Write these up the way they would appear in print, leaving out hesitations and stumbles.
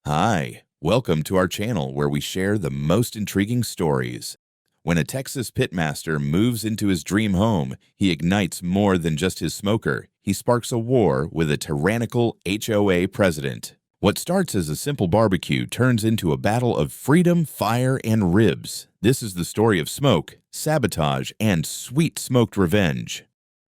Hi, welcome to our channel where we share the most intriguing stories. When a Texas pitmaster moves into his dream home, he ignites more than just his smoker. He sparks a war with a tyrannical HOA president. What starts as a simple barbecue turns into a battle of freedom, fire, and ribs. This is the story of smoke, sabotage, and sweet smoked revenge.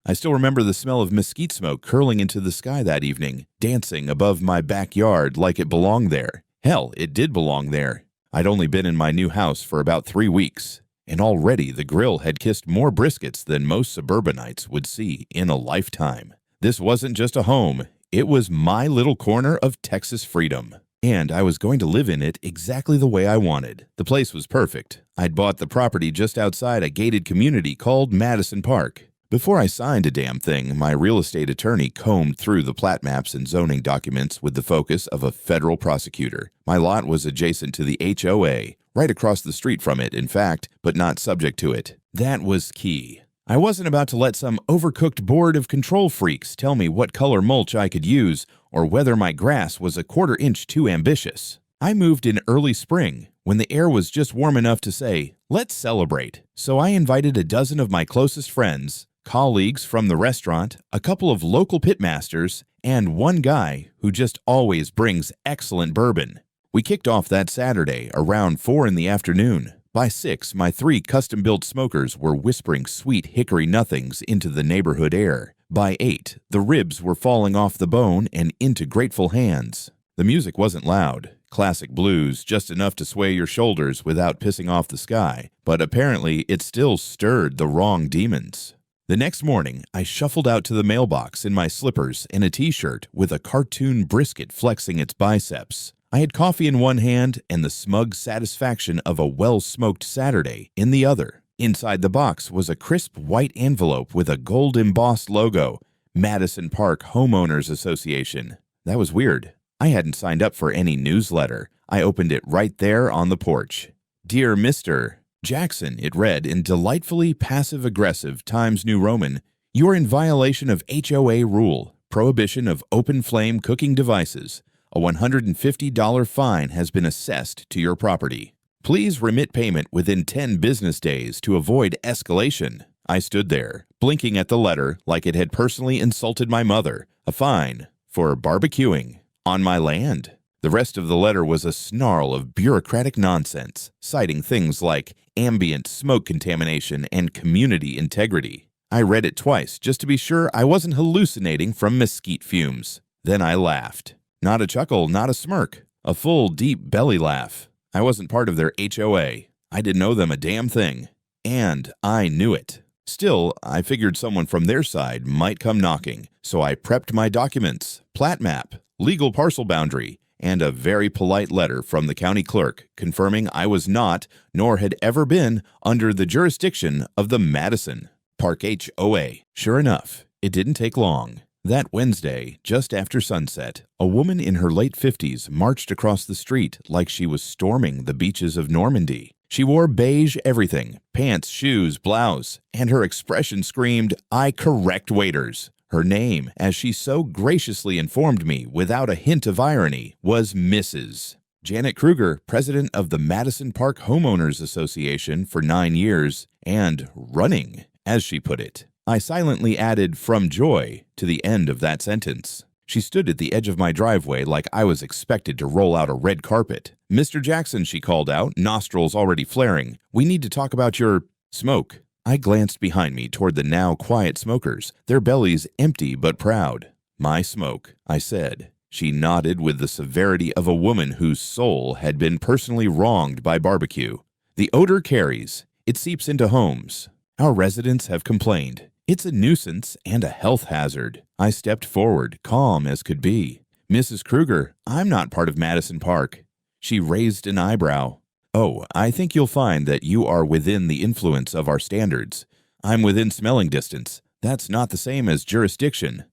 I still remember the smell of mesquite smoke curling into the sky that evening, dancing above my backyard like it belonged there. Hell, it did belong there. I'd only been in my new house for about 3 weeks, and already the grill had kissed more briskets than most suburbanites would see in a lifetime. This wasn't just a home, it was my little corner of Texas freedom. And I was going to live in it exactly the way I wanted. The place was perfect. I'd bought the property just outside a gated community called Madison Park. Before I signed a damn thing, my real estate attorney combed through the plat maps and zoning documents with the focus of a federal prosecutor. My lot was adjacent to the HOA, right across the street from it, in fact, but not subject to it. That was key. I wasn't about to let some overcooked board of control freaks tell me what color mulch I could use or whether my grass was a 1/4 inch too ambitious. I moved in early spring, when the air was just warm enough to say, let's celebrate. So I invited a dozen of my closest friends, colleagues from the restaurant, a couple of local pitmasters, and one guy who just always brings excellent bourbon. We kicked off that Saturday around 4 in the afternoon. By 6, my 3 custom-built smokers were whispering sweet hickory nothings into the neighborhood air. By 8, the ribs were falling off the bone and into grateful hands. The music wasn't loud. Classic blues, just enough to sway your shoulders without pissing off the sky, but apparently it still stirred the wrong demons. The next morning, I shuffled out to the mailbox in my slippers and a t-shirt with a cartoon brisket flexing its biceps. I had coffee in one hand and the smug satisfaction of a well-smoked Saturday in the other. Inside the box was a crisp white envelope with a gold-embossed logo, Madison Park Homeowners Association. That was weird. I hadn't signed up for any newsletter. I opened it right there on the porch. Dear Mr. Jackson, it read in delightfully passive-aggressive Times New Roman, you're in violation of HOA rule, prohibition of open-flame cooking devices. A $150 fine has been assessed to your property. Please remit payment within 10 business days to avoid escalation. I stood there, blinking at the letter like it had personally insulted my mother. A fine for barbecuing on my land. The rest of the letter was a snarl of bureaucratic nonsense, citing things like ambient smoke contamination and community integrity. I read it twice just to be sure I wasn't hallucinating from mesquite fumes. Then I laughed. Not a chuckle, not a smirk. A full, deep belly laugh. I wasn't part of their HOA. I didn't owe them a damn thing. And I knew it. Still, I figured someone from their side might come knocking, so I prepped my documents, plat map, legal parcel boundary, and a very polite letter from the county clerk confirming I was not, nor had ever been, under the jurisdiction of the Madison Park HOA. Sure enough, it didn't take long. That Wednesday, just after sunset, a woman in her late 50s marched across the street like she was storming the beaches of Normandy. She wore beige everything, pants, shoes, blouse, and her expression screamed, I correct waiters. Her name, as she so graciously informed me without a hint of irony, was Mrs. Janet Kruger, president of the Madison Park Homeowners Association for 9 years, and running, as she put it. I silently added from joy to the end of that sentence. She stood at the edge of my driveway like I was expected to roll out a red carpet. Mr. Jackson, she called out, nostrils already flaring. We need to talk about your smoke. I glanced behind me toward the now quiet smokers, their bellies empty but proud. My smoke, I said. She nodded with the severity of a woman whose soul had been personally wronged by barbecue. The odor carries. It seeps into homes. Our residents have complained. It's a nuisance and a health hazard. I stepped forward, calm as could be. Mrs. Kruger, I'm not part of Madison Park. She raised an eyebrow. Oh, I think you'll find that you are within the influence of our standards. I'm within smelling distance. That's not the same as jurisdiction.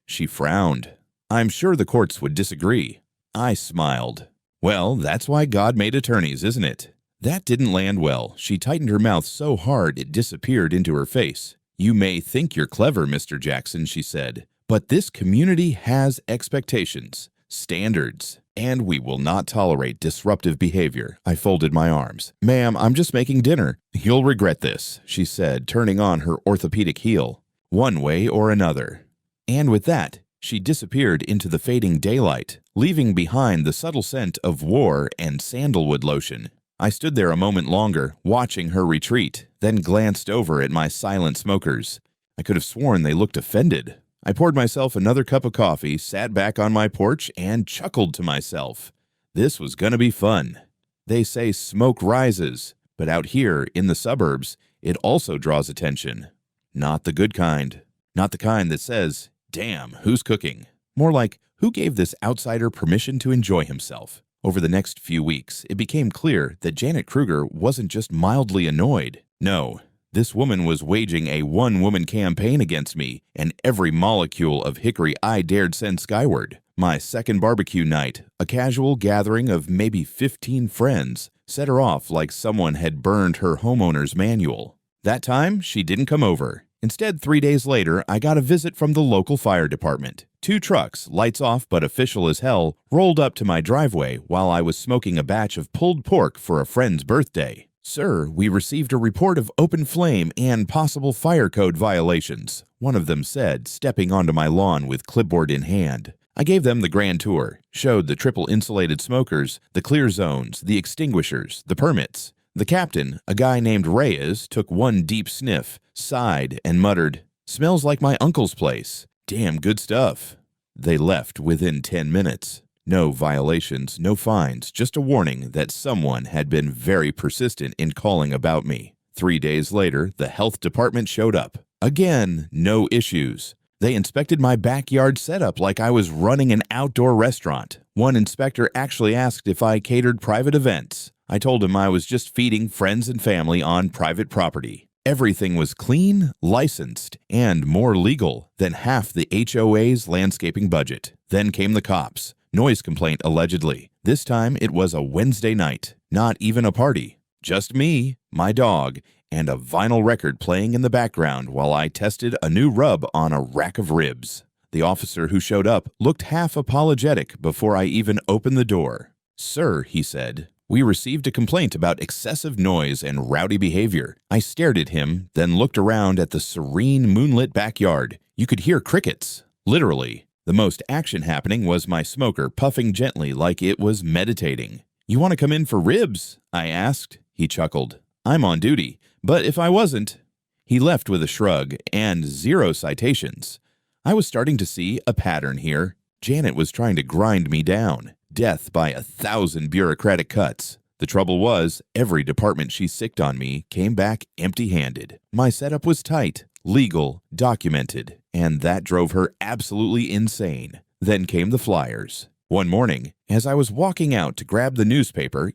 She frowned. I'm sure the courts would disagree. I smiled. Well, that's why God made attorneys, isn't it? That didn't land well. She tightened her mouth so hard it disappeared into her face. You may think you're clever, Mr. Jackson, she said, but this community has expectations, standards, and we will not tolerate disruptive behavior. I folded my arms. Ma'am, I'm just making dinner. You'll regret this, she said, turning on her orthopedic heel. One way or another. And with that, she disappeared into the fading daylight, leaving behind the subtle scent of war and sandalwood lotion. I stood there a moment longer, watching her retreat, then glanced over at my silent smokers. I could have sworn they looked offended. I poured myself another cup of coffee, sat back on my porch, and chuckled to myself. This was gonna be fun. They say smoke rises, but out here in the suburbs, it also draws attention. Not the good kind. Not the kind that says, damn, who's cooking? More like, who gave this outsider permission to enjoy himself? Over the next few weeks, it became clear that Janet Kruger wasn't just mildly annoyed. No, this woman was waging a one-woman campaign against me and every molecule of hickory I dared send skyward. My second barbecue night, a casual gathering of maybe 15 friends, set her off like someone had burned her homeowner's manual. That time, she didn't come over. Instead, 3 days later, I got a visit from the local fire department. 2 trucks, lights off but official as hell, rolled up to my driveway while I was smoking a batch of pulled pork for a friend's birthday. Sir, we received a report of open flame and possible fire code violations, one of them said, stepping onto my lawn with clipboard in hand. I gave them the grand tour, showed the triple insulated smokers, the clear zones, the extinguishers, the permits. The captain, a guy named Reyes, took one deep sniff, sighed, and muttered, "Smells like my uncle's place. Damn good stuff." They left within 10 minutes. No violations, no fines, just a warning that someone had been very persistent in calling about me. 3 days later, the health department showed up. Again, no issues. They inspected my backyard setup like I was running an outdoor restaurant. One inspector actually asked if I catered private events. I told him I was just feeding friends and family on private property. Everything was clean, licensed, and more legal than half the HOA's landscaping budget. Then came the cops. Noise complaint allegedly. This time it was a Wednesday night, not even a party. Just me, my dog, and a vinyl record playing in the background while I tested a new rub on a rack of ribs. The officer who showed up looked half apologetic before I even opened the door. "Sir," he said, "we received a complaint about excessive noise and rowdy behavior." I stared at him, then looked around at the serene moonlit backyard. You could hear crickets. Literally. The most action happening was my smoker puffing gently like it was meditating. "You want to come in for ribs?" I asked. He chuckled. "I'm on duty, but if I wasn't..." He left with a shrug and 0 citations. I was starting to see a pattern here. Janet was trying to grind me down. Death by 1,000 bureaucratic cuts. The trouble was, every department she sicked on me came back empty-handed. My setup was tight, legal, documented, and that drove her absolutely insane. Then came the flyers. One morning, as I was walking out to grab the newspaper,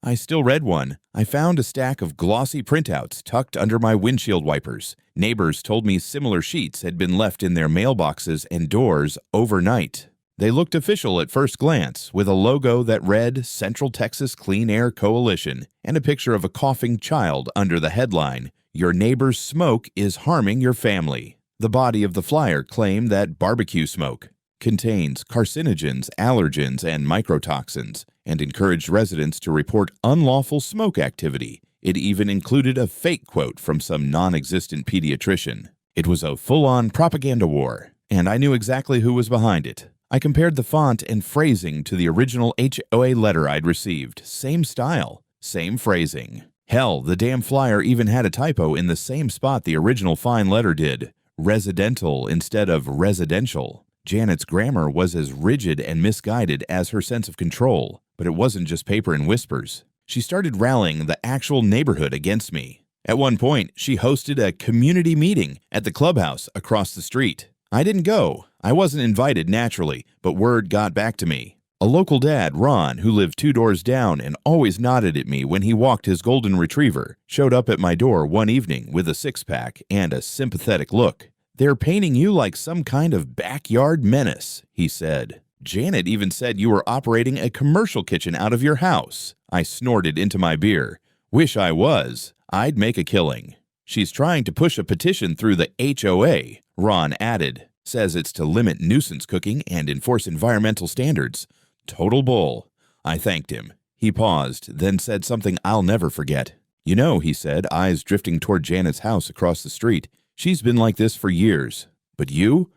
I still read one. I found a stack of glossy printouts tucked under my windshield wipers. Neighbors told me similar sheets had been left in their mailboxes and doors overnight. They looked official at first glance, with a logo that read Central Texas Clean Air Coalition and a picture of a coughing child under the headline, "Your neighbor's smoke is harming your family." The body of the flyer claimed that barbecue smoke contains carcinogens, allergens, and microtoxins, and encouraged residents to report unlawful smoke activity. It even included a fake quote from some non-existent pediatrician. It was a full-on propaganda war, and I knew exactly who was behind it. I compared the font and phrasing to the original HOA letter I'd received. Same style, same phrasing. Hell, the damn flyer even had a typo in the same spot the original fine letter did. Residential instead of residential. Janet's grammar was as rigid and misguided as her sense of control, but it wasn't just paper and whispers. She started rallying the actual neighborhood against me. At one point, she hosted a community meeting at the clubhouse across the street. I didn't go. I wasn't invited naturally, but word got back to me. A local dad, Ron, who lived 2 doors down and always nodded at me when he walked his golden retriever, showed up at my door one evening with a 6-pack and a sympathetic look. "They're painting you like some kind of backyard menace," he said. "Janet even said you were operating a commercial kitchen out of your house." I snorted into my beer. "Wish I was. I'd make a killing." "She's trying to push a petition through the HOA," Ron added. "Says it's to limit nuisance cooking and enforce environmental standards. Total bull. I thanked him. He paused, then said something I'll never forget. You know, he said, eyes drifting toward Janet's house across the street. She's been like this for years. But you?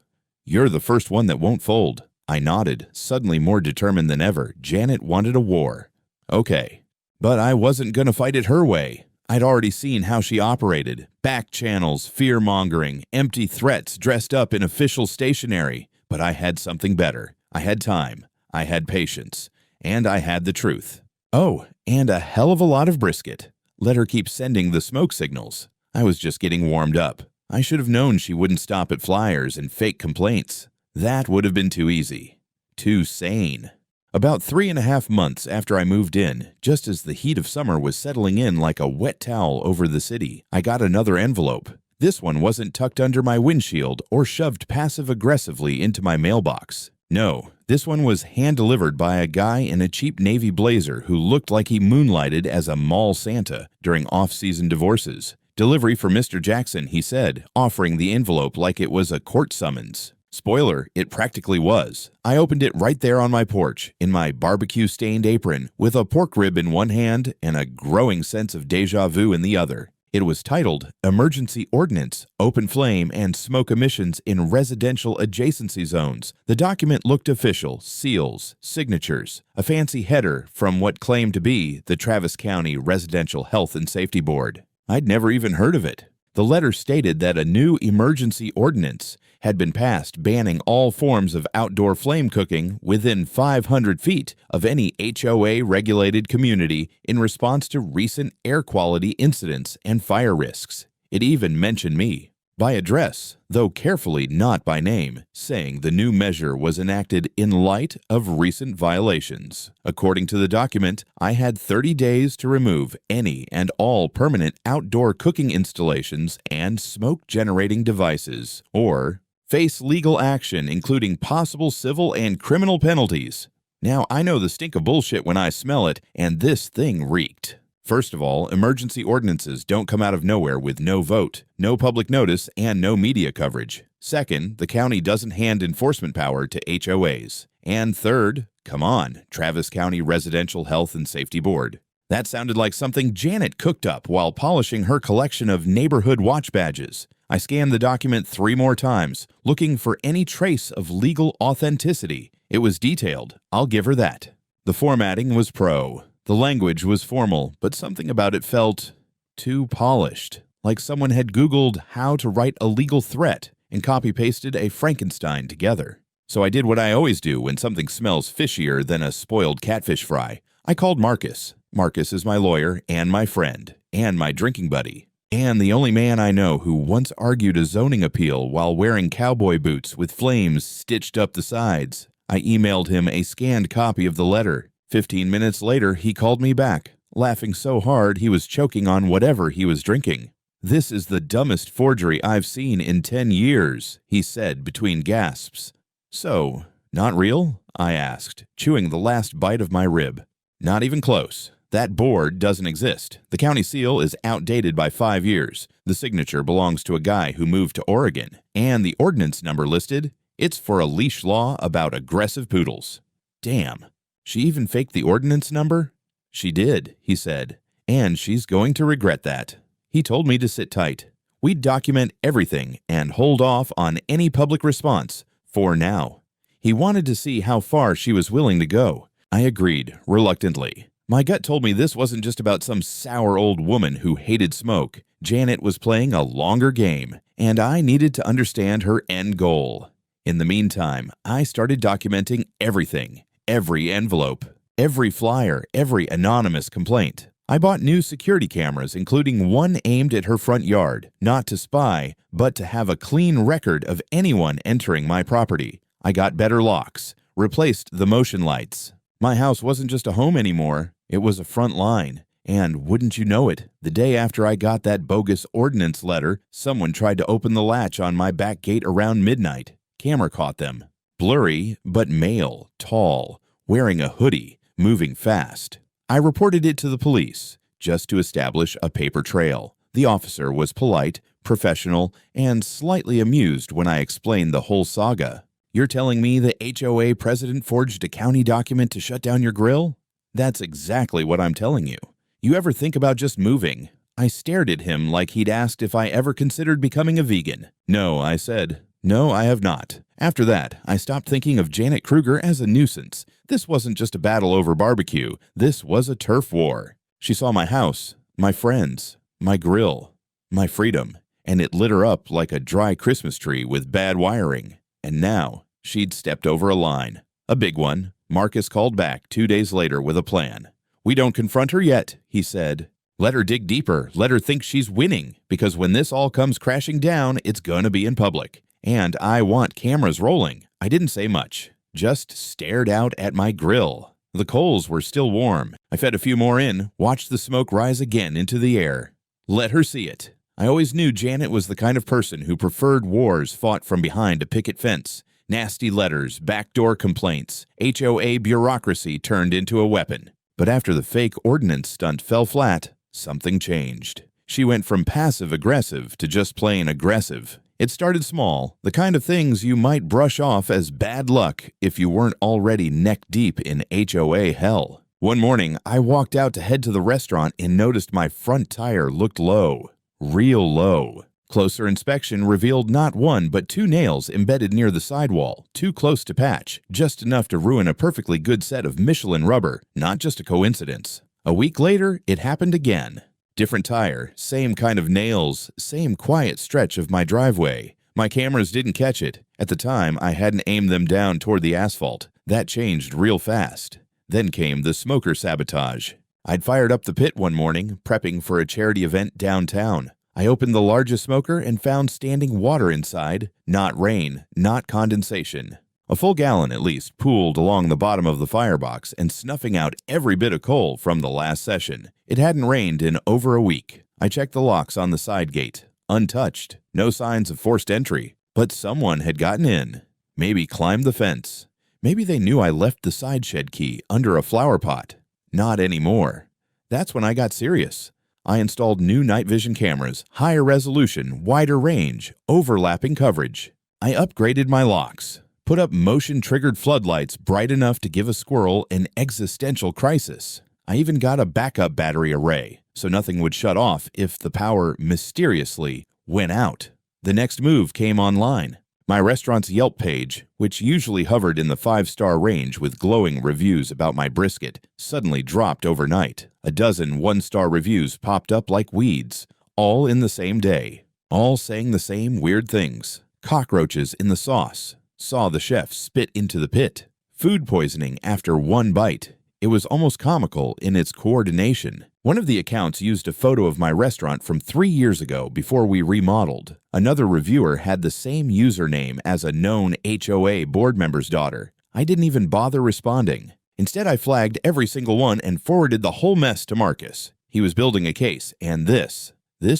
You're the first one that won't fold. I nodded, suddenly more determined than ever. Janet wanted a war. Okay. But I wasn't going to fight it her way. I'd already seen how she operated. Back channels, fear-mongering, empty threats dressed up in official stationery. But I had something better. I had time. I had patience. And I had the truth. Oh, and a hell of a lot of brisket. Let her keep sending the smoke signals. I was just getting warmed up. I should have known she wouldn't stop at flyers and fake complaints. That would have been too easy. Too sane. About 3.5 months after I moved in, just as the heat of summer was settling in like a wet towel over the city, I got another envelope. This one wasn't tucked under my windshield or shoved passive-aggressively into my mailbox. No, this one was hand-delivered by a guy in a cheap navy blazer who looked like he moonlighted as a mall Santa during off-season divorces. Delivery for Mr. Jackson, he said, offering the envelope like it was a court summons. Spoiler, it practically was. I opened it right there on my porch, in my barbecue-stained apron, with a pork rib in one hand and a growing sense of déjà vu in the other. It was titled Emergency Ordnance, Open Flame, and Smoke Emissions in Residential Adjacency Zones. The document looked official, seals, signatures, a fancy header from what claimed to be the Travis County Residential Health and Safety Board. I'd never even heard of it. The letter stated that a new emergency ordinance had been passed banning all forms of outdoor flame cooking within 500 feet of any HOA-regulated community in response to recent air quality incidents and fire risks. It even mentioned me, by address, though carefully not by name, saying the new measure was enacted in light of recent violations. According to the document, I had 30 days to remove any and all permanent outdoor cooking installations and smoke-generating devices, or face legal action including possible civil and criminal penalties. Now, I know the stink of bullshit when I smell it, and this thing reeked. First of all, emergency ordinances don't come out of nowhere with no vote, no public notice, and no media coverage. Second, the county doesn't hand enforcement power to HOAs. And third, come on, Travis County Residential Health and Safety Board. That sounded like something Janet cooked up while polishing her collection of neighborhood watch badges. I scanned the document 3 more times, looking for any trace of legal authenticity. It was detailed, I'll give her that. The formatting was pro. The language was formal, but something about it felt too polished, like someone had Googled how to write a legal threat and copy-pasted a Frankenstein together. So I did what I always do when something smells fishier than a spoiled catfish fry. I called Marcus. Marcus is my lawyer and my friend and my drinking buddy, and the only man I know who once argued a zoning appeal while wearing cowboy boots with flames stitched up the sides. I emailed him a scanned copy of the letter. 15 minutes later, he called me back, laughing so hard he was choking on whatever he was drinking. "This is the dumbest forgery I've seen in 10 years, he said between gasps. "So, not real?" I asked, chewing the last bite of my rib. "Not even close. That board doesn't exist. The county seal is outdated by 5 years. The signature belongs to a guy who moved to Oregon. And the ordinance number listed, it's for a leash law about aggressive poodles." Damn. She even faked the ordinance number? She did, he said, and she's going to regret that. He told me to sit tight. We'd document everything and hold off on any public response, for now. He wanted to see how far she was willing to go. I agreed, reluctantly. My gut told me this wasn't just about some sour old woman who hated smoke. Janet was playing a longer game, and I needed to understand her end goal. In the meantime, I started documenting everything. Every envelope, every flyer, every anonymous complaint. I bought new security cameras, including one aimed at her front yard, not to spy, but to have a clean record of anyone entering my property. I got better locks, replaced the motion lights. My house wasn't just a home anymore, it was a front line. And wouldn't you know it, the day after I got that bogus ordinance letter, someone tried to open the latch on my back gate around midnight. Camera caught them. Blurry, but male, tall, wearing a hoodie, moving fast. I reported it to the police, just to establish a paper trail. The officer was polite, professional, and slightly amused when I explained the whole saga. You're telling me the HOA president forged a county document to shut down your grill? That's exactly what I'm telling you. You ever think about just moving? I stared at him like he'd asked if I ever considered becoming a vegan. No, I said. No, I have not. After that, I stopped thinking of Janet Kruger as a nuisance. This wasn't just a battle over barbecue. This was a turf war. She saw my house, my friends, my grill, my freedom, and it lit her up like a dry Christmas tree with bad wiring. And now, she'd stepped over a line. A big one. Marcus called back 2 days later with a plan. "We don't confront her yet," he said. "Let her dig deeper. Let her think she's winning. Because when this all comes crashing down, it's gonna be in public. And I want cameras rolling." I didn't say much. Just stared out at my grill. The coals were still warm. I fed a few more in, watched the smoke rise again into the air. Let her see it. I always knew Janet was the kind of person who preferred wars fought from behind a picket fence. Nasty letters, backdoor complaints, HOA bureaucracy turned into a weapon. But after the fake ordinance stunt fell flat, something changed. She went from passive-aggressive to just plain aggressive. It started small, the kind of things you might brush off as bad luck if you weren't already neck-deep in HOA hell. One morning, I walked out to head to the restaurant and noticed my front tire looked low. Real low. Closer inspection revealed not one but 2 nails embedded near the sidewall, too close to patch, just enough to ruin a perfectly good set of Michelin rubber, not just a coincidence. A week later, it happened again. Different tire, same kind of nails, same quiet stretch of my driveway. My cameras didn't catch it. At the time, I hadn't aimed them down toward the asphalt. That changed real fast. Then came the smoker sabotage. I'd fired up the pit one morning, prepping for a charity event downtown. I opened the largest smoker and found standing water inside. Not rain, not condensation. A full gallon at least pooled along the bottom of the firebox and snuffing out every bit of coal from the last session. It hadn't rained in over a week. I checked the locks on the side gate. Untouched. No signs of forced entry. But someone had gotten in. Maybe climbed the fence. Maybe they knew I left the side shed key under a flower pot. Not anymore. That's when I got serious. I installed new night vision cameras, higher resolution, wider range, overlapping coverage. I upgraded my locks. Put up motion-triggered floodlights bright enough to give a squirrel an existential crisis. I even got a backup battery array, so nothing would shut off if the power mysteriously went out. The next move came online. My restaurant's Yelp page, which usually hovered in the 5-star range with glowing reviews about my brisket, suddenly dropped overnight. A dozen 1-star reviews popped up like weeds, all in the same day, all saying the same weird things. Cockroaches in the sauce. Saw the chef spit into the pit. Food poisoning after one bite. It was almost comical in its coordination. One of the accounts used a photo of my restaurant from 3 years ago before we remodeled. Another reviewer had the same username as a known HOA board member's daughter. I didn't even bother responding. Instead, I flagged every single one and forwarded the whole mess to Marcus. He was building a case, and this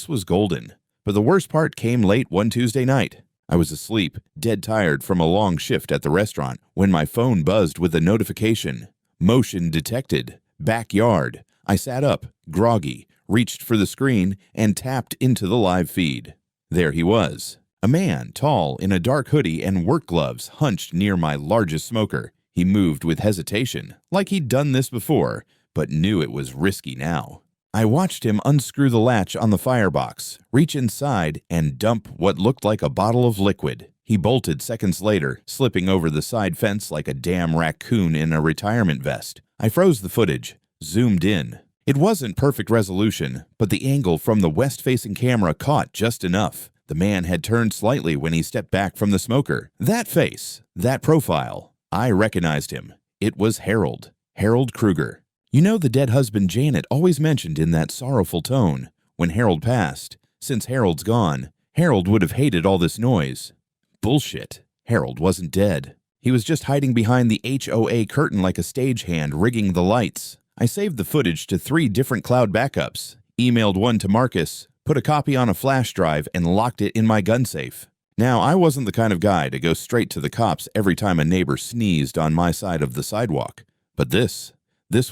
was golden. But the worst part came late one Tuesday night. I was asleep, dead tired from a long shift at the restaurant, when my phone buzzed with a notification. Motion detected. Backyard. I sat up, groggy, reached for the screen, and tapped into the live feed. There he was. A man, tall, in a dark hoodie and work gloves, hunched near my largest smoker. He moved with hesitation, like he'd done this before, but knew it was risky now. I watched him unscrew the latch on the firebox, reach inside, and dump what looked like a bottle of liquid. He bolted seconds later, slipping over the side fence like a damn raccoon in a retirement vest. I froze the footage, zoomed in. It wasn't perfect resolution, but the angle from the west-facing camera caught just enough. The man had turned slightly when he stepped back from the smoker. That face, that profile. I recognized him. It was Harold. Harold Kruger. You know, the dead husband Janet always mentioned in that sorrowful tone. When Harold passed, since Harold's gone, Harold would have hated all this noise. Bullshit. Harold wasn't dead. He was just hiding behind the HOA curtain like a stagehand rigging the lights. I saved the footage to 3 different cloud backups, emailed one to Marcus, put a copy on a flash drive, and locked it in my gun safe. Now, I wasn't the kind of guy to go straight to the cops every time a neighbor sneezed on my side of the sidewalk. But this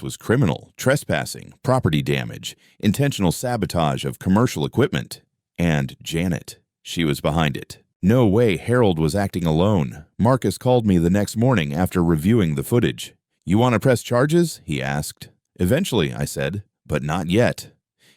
was criminal, trespassing, property damage, intentional sabotage of commercial equipment. And Janet, she was behind it. No way Harold was acting alone. Marcus called me the next morning after reviewing the footage. "You want to press charges?" he asked. "Eventually," I said, "but not yet."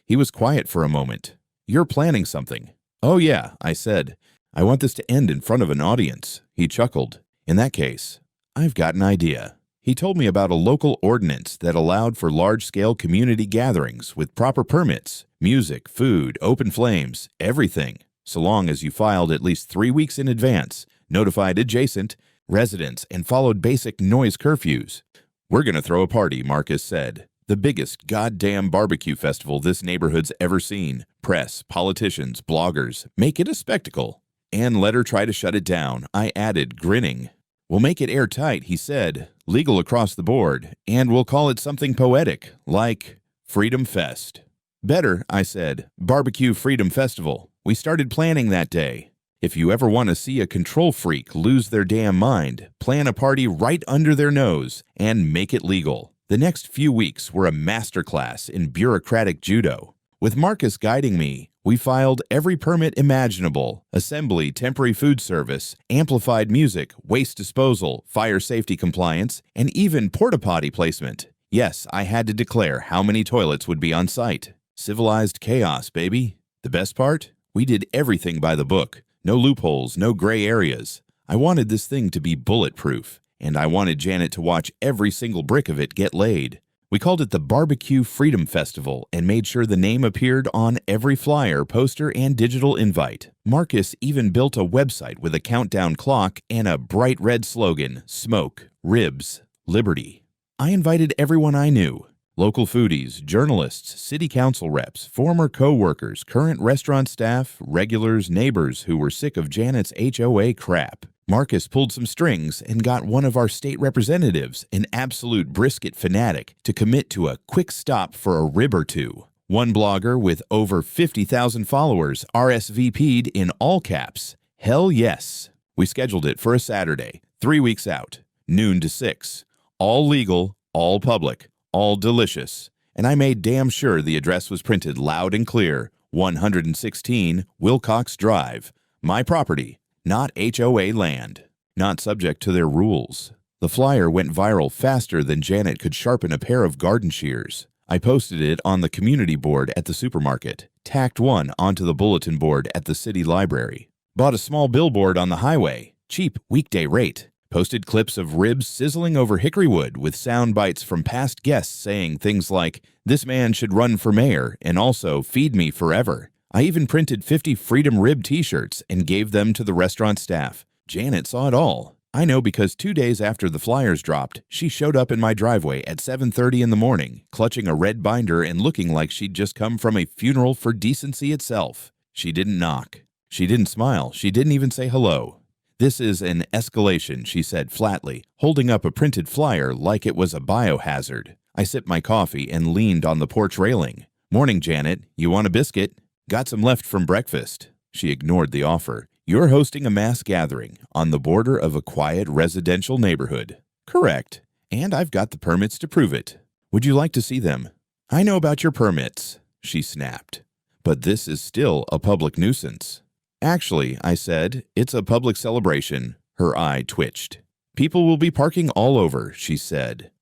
He was quiet for a moment. "You're planning something." "Oh yeah," I said. "I want this to end in front of an audience." He chuckled. "In that case, I've got an idea." He told me about a local ordinance that allowed for large-scale community gatherings with proper permits, music, food, open flames, everything, so long as you filed at least 3 weeks in advance, notified adjacent residents, and followed basic noise curfews. "We're going to throw a party," Marcus said. "The biggest goddamn barbecue festival this neighborhood's ever seen. Press, politicians, bloggers, make it a spectacle." "And let her try to shut it down," I added, grinning. "We'll make it airtight," he said, "legal across the board, and we'll call it something poetic, like Freedom Fest." "Better," I said, "Barbecue Freedom Festival." We started planning that day. If you ever want to see a control freak lose their damn mind, plan a party right under their nose and make it legal. The next few weeks were a masterclass in bureaucratic judo. With Marcus guiding me, we filed every permit imaginable: assembly, temporary food service, amplified music, waste disposal, fire safety compliance, and even porta-potty placement. Yes, I had to declare how many toilets would be on site. Civilized chaos, baby. The best part? We did everything by the book. No loopholes, no gray areas. I wanted this thing to be bulletproof, and I wanted Janet to watch every single brick of it get laid. We called it the Barbecue Freedom Festival and made sure the name appeared on every flyer, poster, and digital invite. Marcus even built a website with a countdown clock and a bright red slogan: "Smoke, Ribs, Liberty." I invited everyone I knew: local foodies, journalists, city council reps, former co-workers, current restaurant staff, regulars, neighbors who were sick of Janet's HOA crap. Marcus pulled some strings and got one of our state representatives, an absolute brisket fanatic, to commit to a quick stop for a rib or two. One blogger with over 50,000 followers RSVP'd in all caps, "Hell yes." We scheduled it for a Saturday, 3 weeks out, noon to 6. All legal, all public, all delicious. And I made damn sure the address was printed loud and clear: 116 Wilcox Drive. My property. Not HOA land, not subject to their rules. The flyer went viral faster than Janet could sharpen a pair of garden shears. I posted it on the community board at the supermarket, tacked one onto the bulletin board at the city library, bought a small billboard on the highway, cheap weekday rate, posted clips of ribs sizzling over hickory wood with sound bites from past guests saying things like, "This man should run for mayor," and also "Feed me forever." I even printed 50 Freedom Rib t-shirts and gave them to the restaurant staff. Janet saw it all. I know because 2 days after the flyers dropped, she showed up in my driveway at 7:30 in the morning, clutching a red binder and looking like she'd just come from a funeral for decency itself. She didn't knock. She didn't smile. She didn't even say hello. "This is an escalation," she said flatly, holding up a printed flyer like it was a biohazard. I sipped my coffee and leaned on the porch railing. "Morning, Janet. You want a biscuit?" "Got some left from breakfast." She ignored the offer. "You're hosting a mass gathering on the border of a quiet residential neighborhood." "Correct. And I've got the permits to prove it." "Would you like to see them?" "I know about your permits," she snapped. "But this is still a public nuisance." "Actually," I said, "it's a public celebration." Her eye twitched. "People will be parking all over," she said.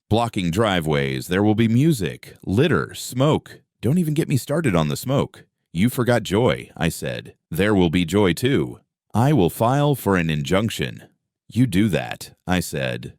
"Blocking driveways, there will be music, litter, smoke. Don't even get me started on the smoke." "You forgot joy," I said. "There will be joy too." "I will file for an injunction." "You do that," I said.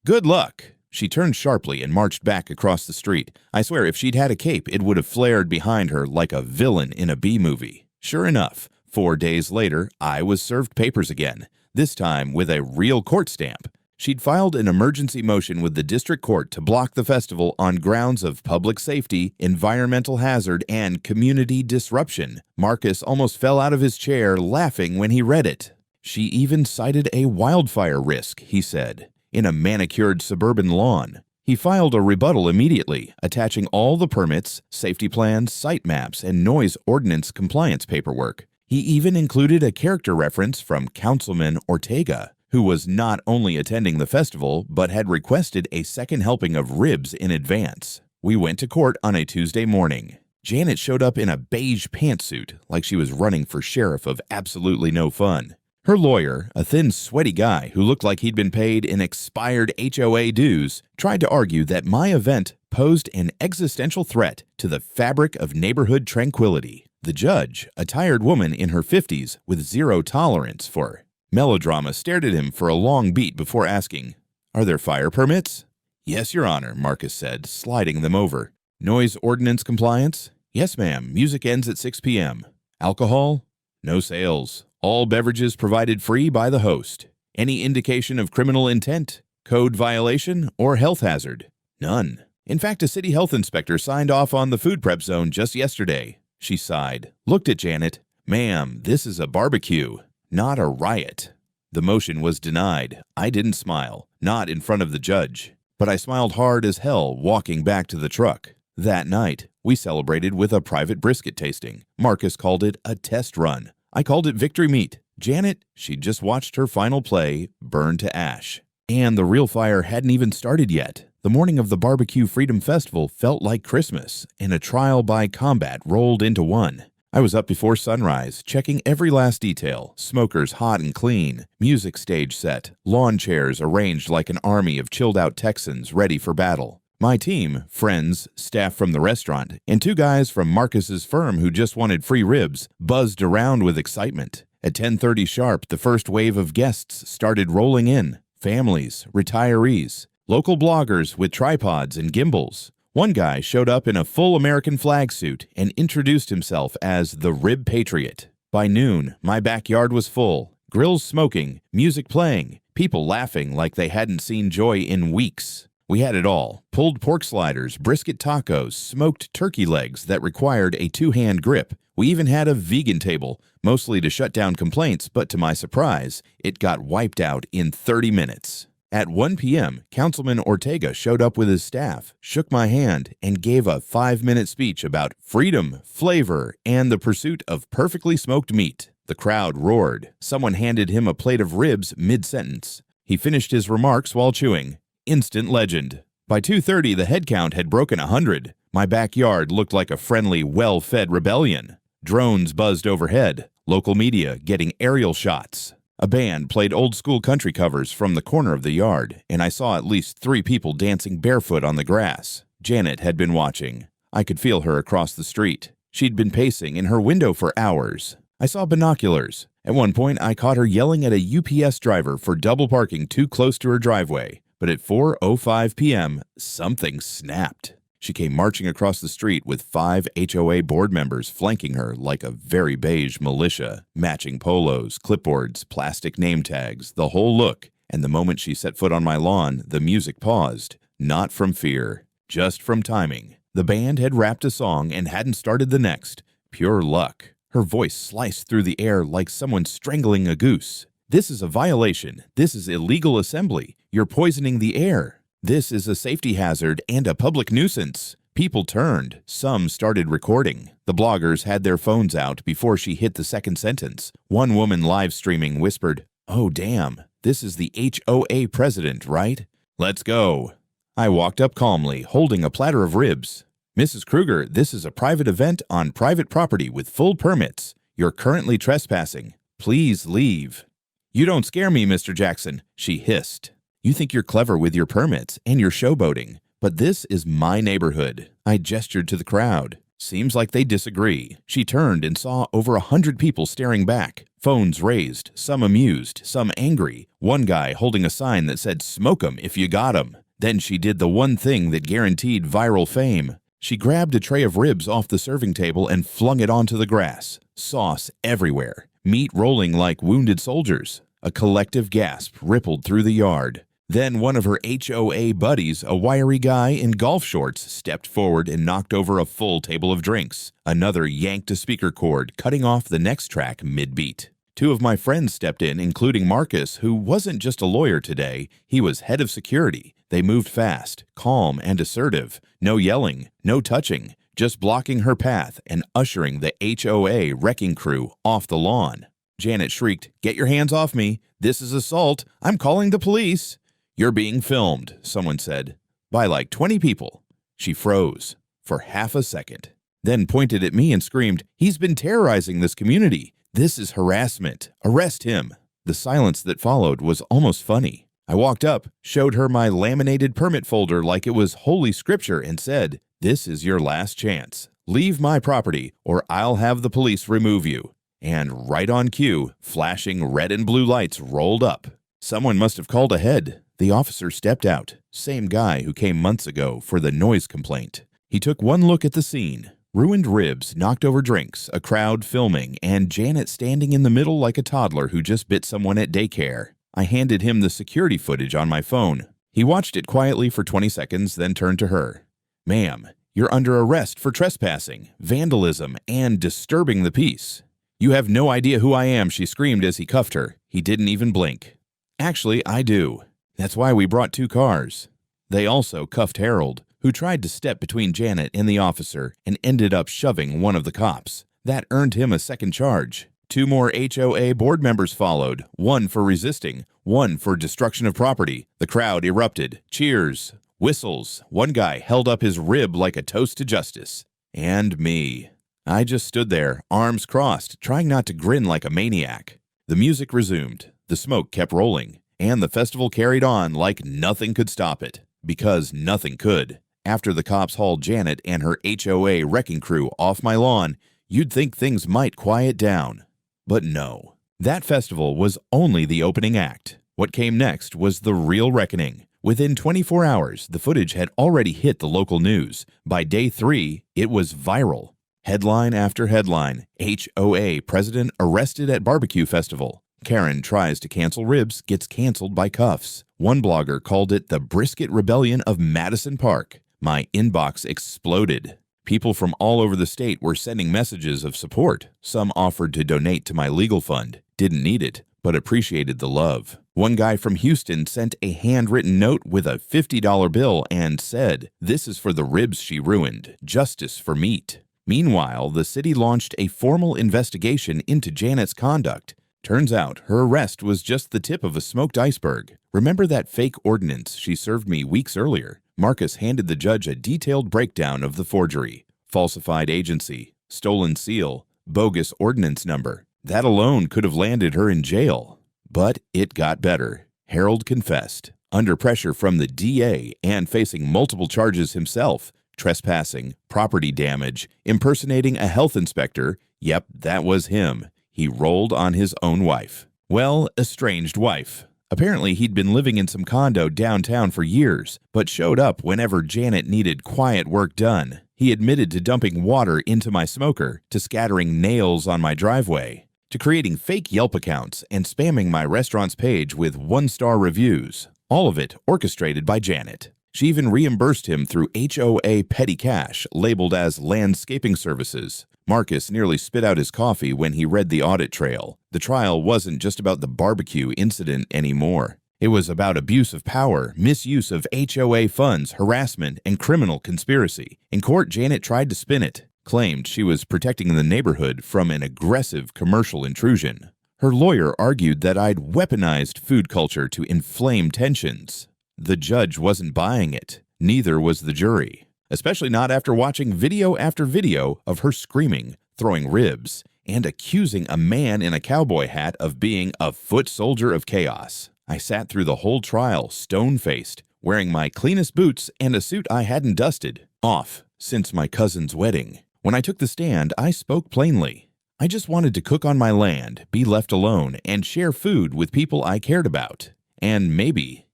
"Good luck." She turned sharply and marched back across the street. I swear if she'd had a cape, it would have flared behind her like a villain in a B-movie. Sure enough, 4 days later, I was served papers again, this time with a real court stamp. She'd filed an emergency motion with the district court to block the festival on grounds of public safety, environmental hazard, and community disruption. Marcus almost fell out of his chair laughing when he read it. She even cited a wildfire risk, he said, in a manicured suburban lawn. He filed a rebuttal immediately, attaching all the permits, safety plans, site maps, and noise ordinance compliance paperwork. He even included a character reference from Councilman Ortega, who was not only attending the festival, but had requested a second helping of ribs in advance. We went to court on a Tuesday morning. Janet showed up in a beige pantsuit like she was running for sheriff of absolutely no fun. Her lawyer, a thin, sweaty guy who looked like he'd been paid in expired HOA dues, tried to argue that my event posed an existential threat to the fabric of neighborhood tranquility. The judge, a tired woman in her 50s with zero tolerance for melodrama, stared at him for a long beat before asking, "Are there fire permits?" "Yes, Your Honor," Marcus said, sliding them over. "Noise ordinance compliance?" "Yes, ma'am. Music ends at 6 p.m. "Alcohol?" "No sales. All beverages provided free by the host." "Any indication of criminal intent, code violation, or health hazard?" "None. In fact, a city health inspector signed off on the food prep zone just yesterday." She sighed, looked at Janet. "Ma'am, this is a barbecue, not a riot." The motion was denied. I didn't smile, not in front of the judge, but I smiled hard as hell walking back to the truck. That night, we celebrated with a private brisket tasting. Marcus called it a test run. I called it victory meat. Janet, she'd just watched her final play burn to ash. And the real fire hadn't even started yet. The morning of the Barbecue Freedom Festival felt like Christmas, and a trial by combat rolled into one. I was up before sunrise, checking every last detail, smokers hot and clean, music stage set, lawn chairs arranged like an army of chilled-out Texans ready for battle. My team, friends, staff from the restaurant, and 2 guys from Marcus's firm who just wanted free ribs, buzzed around with excitement. At 10:30 sharp, the first wave of guests started rolling in. Families, retirees, local bloggers with tripods and gimbals. One guy showed up in a full American flag suit and introduced himself as the Rib Patriot. By noon, my backyard was full, grills smoking, music playing, people laughing like they hadn't seen joy in weeks. We had it all: pulled pork sliders, brisket tacos, smoked turkey legs that required a 2-hand grip. We even had a vegan table, mostly to shut down complaints, but to my surprise, it got wiped out in 30 minutes. At 1 p.m., Councilman Ortega showed up with his staff, shook my hand, and gave a 5-minute speech about freedom, flavor, and the pursuit of perfectly smoked meat. The crowd roared. Someone handed him a plate of ribs mid-sentence. He finished his remarks while chewing. Instant legend. By 2:30, the head count had broken 100. My backyard looked like a friendly, well-fed rebellion. Drones buzzed overhead, local media getting aerial shots. A band played old-school country covers from the corner of the yard, and I saw at least 3 people dancing barefoot on the grass. Janet had been watching. I could feel her across the street. She'd been pacing in her window for hours. I saw binoculars. At one point, I caught her yelling at a UPS driver for double parking too close to her driveway. But at 4:05 p.m., something snapped. She came marching across the street with 5 HOA board members flanking her like a very beige militia, matching polos, clipboards, plastic name tags, the whole look. And the moment she set foot on my lawn, the music paused, not from fear, just from timing. The band had wrapped a song and hadn't started the next. Pure luck. Her voice sliced through the air like someone strangling a goose. "This is a violation. This is illegal assembly. You're poisoning the air. This is a safety hazard and a public nuisance." People turned. Some started recording. The bloggers had their phones out before she hit the second sentence. One woman live streaming whispered, "Oh damn, this is the HOA president, right? Let's go." I walked up calmly, holding a platter of ribs. "Mrs. Kruger, this is a private event on private property with full permits. You're currently trespassing. Please leave." "You don't scare me, Mr. Jackson," she hissed. "You think you're clever with your permits and your showboating, but this is my neighborhood." I gestured to the crowd. Seems like they disagree. She turned and saw over 100 people staring back, phones raised, some amused, some angry, one guy holding a sign that said, "Smoke 'em if you got 'em." Then she did the one thing that guaranteed viral fame. She grabbed a tray of ribs off the serving table and flung it onto the grass. Sauce everywhere. Meat rolling like wounded soldiers. A collective gasp rippled through the yard. Then one of her HOA buddies, a wiry guy in golf shorts, stepped forward and knocked over a full table of drinks. Another yanked a speaker cord, cutting off the next track mid-beat. 2 of my friends stepped in, including Marcus, who wasn't just a lawyer today. He was head of security. They moved fast, calm and assertive. No yelling, no touching, just blocking her path and ushering the HOA wrecking crew off the lawn. Janet shrieked, "Get your hands off me. This is assault. I'm calling the police." "You're being filmed," someone said, by like 20 people. She froze for half a second. then pointed at me and screamed, "He's been terrorizing this community. This is harassment. Arrest him." The silence that followed was almost funny. I walked up, showed her my laminated permit folder like it was holy scripture, and said, "This is your last chance. Leave my property, or I'll have the police remove you." And right on cue, flashing red and blue lights rolled up. Someone must have called ahead. The officer stepped out, same guy who came months ago for the noise complaint. He took one look at the scene. Ruined ribs, knocked over drinks, a crowd filming, and Janet standing in the middle like a toddler who just bit someone at daycare. I handed him the security footage on my phone. He watched it quietly for 20 seconds, then turned to her. "Ma'am, you're under arrest for trespassing, vandalism, and disturbing the peace." "You have no idea who I am," she screamed as he cuffed her. He didn't even blink. "Actually, I do. That's why we brought 2 cars." They also cuffed Harold, who tried to step between Janet and the officer and ended up shoving one of the cops. That earned him a second charge. 2 more HOA board members followed, 1 for resisting, 1 for destruction of property. The crowd erupted. Cheers, whistles. One guy held up his rib like a toast to justice. And me. I just stood there, arms crossed, trying not to grin like a maniac. The music resumed. The smoke kept rolling. And the festival carried on like nothing could stop it. Because nothing could. After the cops hauled Janet and her HOA wrecking crew off my lawn, you'd think things might quiet down. But no. That festival was only the opening act. What came next was the real reckoning. Within 24 hours, the footage had already hit the local news. By day 3, it was viral. Headline after headline, HOA president arrested at barbecue festival. Karen tries to cancel ribs, gets canceled by cuffs. One blogger called it the brisket rebellion of Madison Park. My inbox exploded. People from all over the state were sending messages of support. Some offered to donate to my legal fund. Didn't need it, but appreciated the love. One guy from Houston sent a handwritten note with a $50 bill and said, "This is for the ribs she ruined. Justice for meat." Meanwhile, the city launched a formal investigation into Janet's conduct. Turns out her arrest was just the tip of a smoked iceberg. Remember that fake ordinance she served me weeks earlier? Marcus handed the judge a detailed breakdown of the forgery, falsified agency, stolen seal, bogus ordinance number. That alone could have landed her in jail. But it got better. Harold confessed, under pressure from the DA and facing multiple charges himself: trespassing, property damage, impersonating a health inspector. Yep, that was him. He rolled on his own wife. Well, estranged wife. Apparently, he'd been living in some condo downtown for years, but showed up whenever Janet needed quiet work done. He admitted to dumping water into my smoker, to scattering nails on my driveway, to creating fake Yelp accounts and spamming my restaurant's page with 1-star reviews. All of it orchestrated by Janet. She even reimbursed him through HOA petty cash, labeled as landscaping services. Marcus nearly spit out his coffee when he read the audit trail. The trial wasn't just about the barbecue incident anymore. It was about abuse of power, misuse of HOA funds, harassment, and criminal conspiracy. In court, Janet tried to spin it, claimed she was protecting the neighborhood from an aggressive commercial intrusion. Her lawyer argued that I'd weaponized food culture to inflame tensions. The judge wasn't buying it. Neither was the jury. Especially not after watching video after video of her screaming, throwing ribs, and accusing a man in a cowboy hat of being a foot soldier of chaos. I sat through the whole trial stone-faced, wearing my cleanest boots and a suit I hadn't dusted off since my cousin's wedding. When I took the stand, I spoke plainly. I just wanted to cook on my land, be left alone, and share food with people I cared about. And maybe,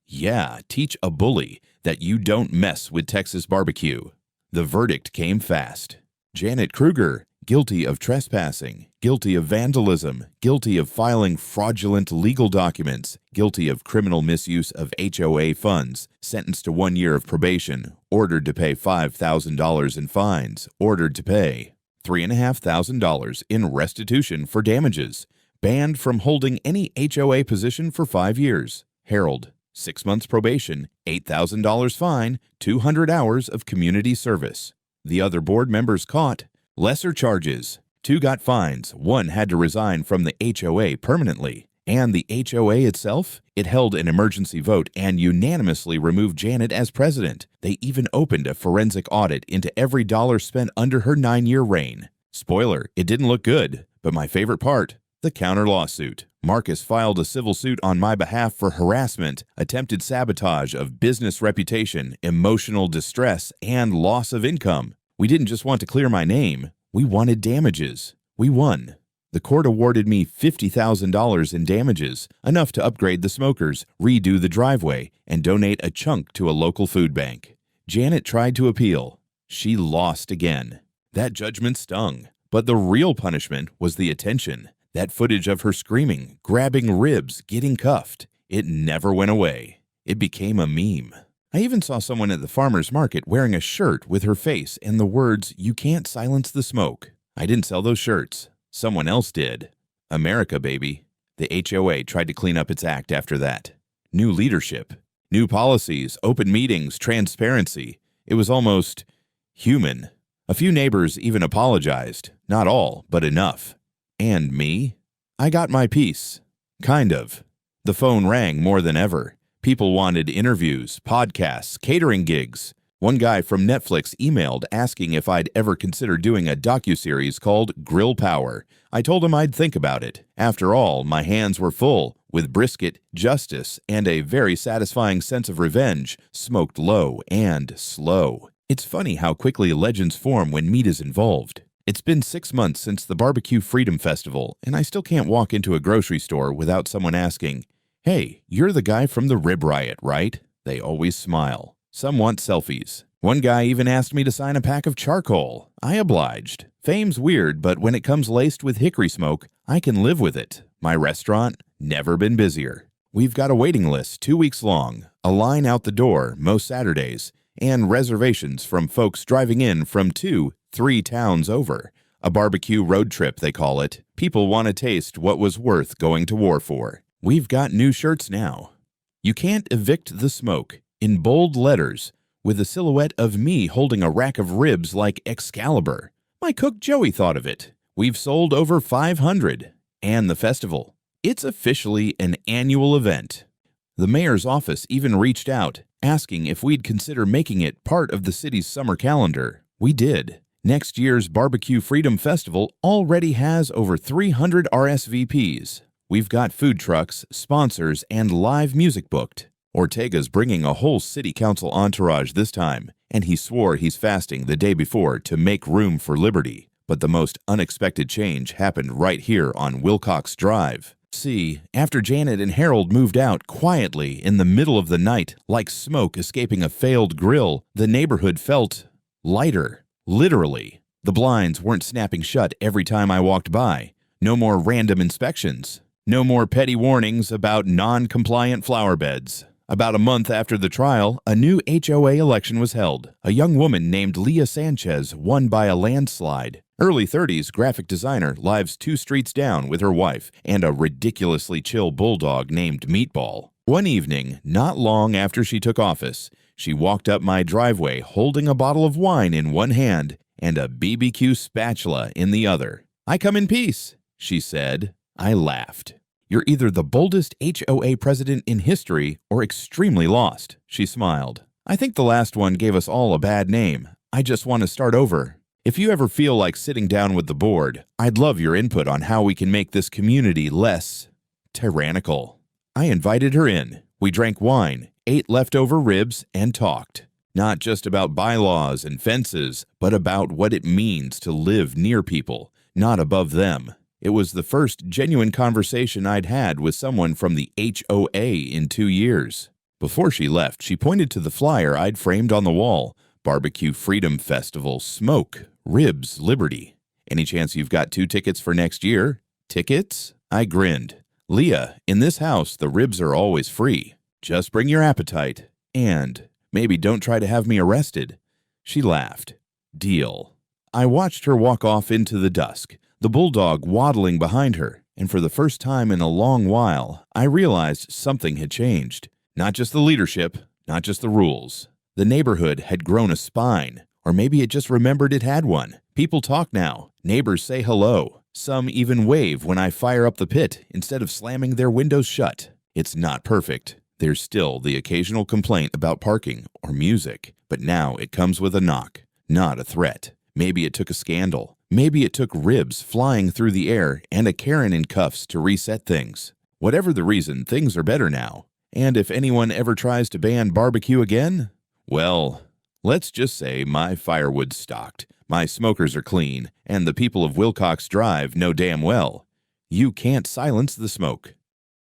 teach a bully that you don't mess with Texas barbecue. The verdict came fast. Janet Kruger, guilty of trespassing, guilty of vandalism, guilty of filing fraudulent legal documents, guilty of criminal misuse of HOA funds, sentenced to 1 year of probation, ordered to pay $5,000 in fines, ordered to pay $3,500 in restitution for damages, banned from holding any HOA position for 5 years. Harold, 6 months probation, $8,000 fine, 200 hours of community service. The other board members caught. Lesser charges. 2 got fines. 1 had to resign from the HOA permanently. And the HOA itself? It held an emergency vote and unanimously removed Janet as president. They even opened a forensic audit into every dollar spent under her 9-year reign. Spoiler, it didn't look good. But my favorite part, the counter lawsuit. Marcus filed a civil suit on my behalf for harassment, attempted sabotage of business reputation, emotional distress, and loss of income. We didn't just want to clear my name, we wanted damages. We won. The court awarded me $50,000 in damages, enough to upgrade the smokers, redo the driveway, and donate a chunk to a local food bank. Janet tried to appeal. She lost again. That judgment stung. But the real punishment was the attention. That footage of her screaming, grabbing ribs, getting cuffed. It never went away. It became a meme. I even saw someone at the farmer's market wearing a shirt with her face and the words, "You can't silence the smoke." I didn't sell those shirts. Someone else did. America, baby. The HOA tried to clean up its act after that. New leadership, new policies, open meetings, transparency. It was almost human. A few neighbors even apologized. Not all, but enough. And me? I got my piece. Kind of. The phone rang more than ever. People wanted interviews, podcasts, catering gigs. One guy from Netflix emailed asking if I'd ever consider doing a docuseries called Grill Power. I told him I'd think about it. After all, my hands were full, with brisket, justice, and a very satisfying sense of revenge, smoked low and slow. It's funny how quickly legends form when meat is involved. It's been 6 months since the BBQ Freedom Festival, and I still can't walk into a grocery store without someone asking, "Hey, you're the guy from the Rib Riot, right?" They always smile. Some want selfies. One guy even asked me to sign a pack of charcoal. I obliged. Fame's weird, but when it comes laced with hickory smoke, I can live with it. My restaurant, never been busier. We've got a waiting list 2 weeks long, a line out the door most Saturdays, and reservations from folks driving in from 2-3 towns over. A barbecue road trip, they call it. People want to taste what was worth going to war for. We've got new shirts now. You can't evict the smoke, in bold letters, with a silhouette of me holding a rack of ribs like Excalibur. My cook Joey thought of it. We've sold over 500. And the festival. It's officially an annual event. The mayor's office even reached out, asking if we'd consider making it part of the city's summer calendar. We did. Next year's Barbecue Freedom Festival already has over 300 RSVPs. We've got food trucks, sponsors, and live music booked. Ortega's bringing a whole city council entourage this time, and he swore he's fasting the day before to make room for liberty. But the most unexpected change happened right here on Wilcox Drive. See, after Janet and Harold moved out quietly in the middle of the night, like smoke escaping a failed grill, the neighborhood felt lighter. Literally. The blinds weren't snapping shut every time I walked by. No more random inspections. No more petty warnings about non-compliant flower beds. About a month after the trial, a new HOA election was held. A young woman named Leah Sanchez won by a landslide. Early 30s graphic designer lives 2 streets down with her wife and a ridiculously chill bulldog named Meatball. One evening, not long after she took office, she walked up my driveway holding a bottle of wine in one hand and a BBQ spatula in the other. "I come in peace," she said. I laughed. "You're either the boldest HOA president in history or extremely lost," she smiled. "I think the last one gave us all a bad name. I just want to start over. If you ever feel like sitting down with the board, I'd love your input on how we can make this community less tyrannical." I invited her in. We drank wine, ate leftover ribs, and talked. Not just about bylaws and fences, but about what it means to live near people, not above them. It was the first genuine conversation I'd had with someone from the HOA in 2 years. Before she left, she pointed to the flyer I'd framed on the wall. Barbecue Freedom Festival, smoke, ribs, liberty. "Any chance you've got 2 tickets for next year?" "Tickets?" I grinned. "Leah, in this house, the ribs are always free. Just bring your appetite. And maybe don't try to have me arrested." She laughed. "Deal." I watched her walk off into the dusk, the bulldog waddling behind her, and for the first time in a long while, I realized something had changed. Not just the leadership, not just the rules. The neighborhood had grown a spine, or maybe it just remembered it had one. People talk now. Neighbors say hello. Some even wave when I fire up the pit instead of slamming their windows shut. It's not perfect. There's still the occasional complaint about parking or music, but now it comes with a knock, not a threat. Maybe it took a scandal. Maybe it took ribs flying through the air and a Karen in cuffs to reset things. Whatever the reason, things are better now. And if anyone ever tries to ban barbecue again, well, let's just say my firewood's stocked, my smokers are clean, and the people of Wilcox Drive know damn well you can't silence the smoke.